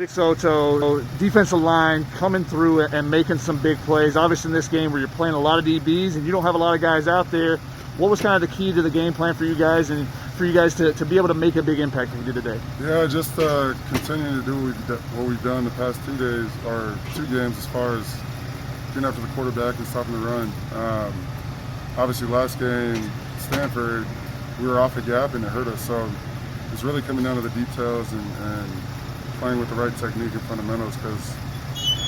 Vic So'oto, defensive line coming through and making some big plays. Obviously in this game where you're playing a lot of DBs and you don't have a lot of guys out there, what was kind of the key to the game plan for you guys and for you guys to be able to make a big impact like you did today? Yeah, just continuing to do what we've done the past 2 days, or 2 games, as far as getting after the quarterback and stopping the run. Obviously last game, Stanford, we were off a gap and it hurt us. So it's really coming down to the details and playing with the right technique and fundamentals, because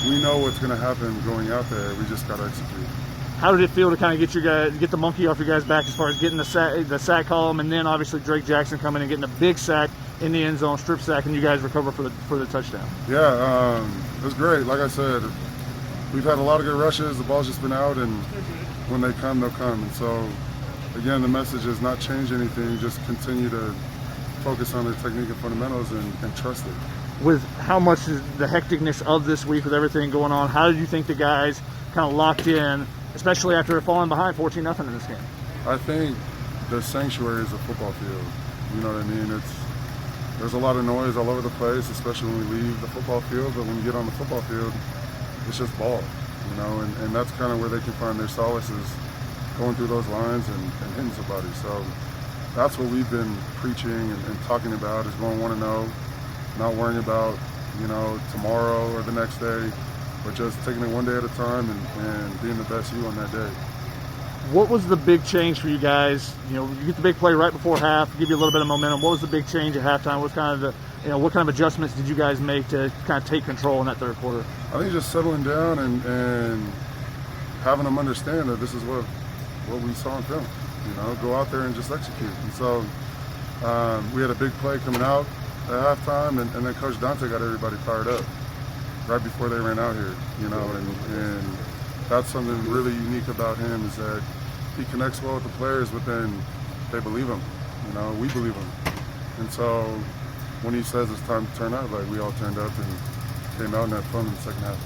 we know what's going to happen going out there. We just got to execute. How did it feel to kind of get the monkey off your guys' back as far as getting the sack column, and then obviously Drake Jackson coming and getting a big sack in the end zone, strip sack, and you guys recover for the touchdown? Yeah, it was great. Like I said, we've had a lot of good rushes. The ball's just been out, and when they come, they'll come. And so, again, the message is not change anything. Just continue to focus on the technique and fundamentals and trust it. With how much is the hecticness of this week with everything going on, how did you think the guys kind of locked in, especially after falling behind 14-0 in this game? I think the sanctuary is a football field. You know what I mean? There's a lot of noise all over the place, especially when we leave the football field. But when you get on the football field, it's just ball, you know. And that's kind of where they can find their solace, is going through those lines and hitting somebody. So that's what we've been preaching and talking about, is going 1-0, not worrying about, you know, tomorrow or the next day, but just taking it one day at a time and being the best you on that day. What was the big change for you guys? You know, you get the big play right before half, give you a little bit of momentum. What was the big change at halftime? What kind of adjustments did you guys make to kind of take control in that third quarter? I think just settling down and having them understand that this is what we saw in film. You know, go out there and just execute. And so we had a big play coming out at halftime, and then Coach Dante got everybody fired up right before they ran out here. You know, and that's something really unique about him, is that he connects well with the players, but then they believe him. You know, we believe him. And so when he says it's time to turn up, like, we all turned up and came out and had fun in the second half.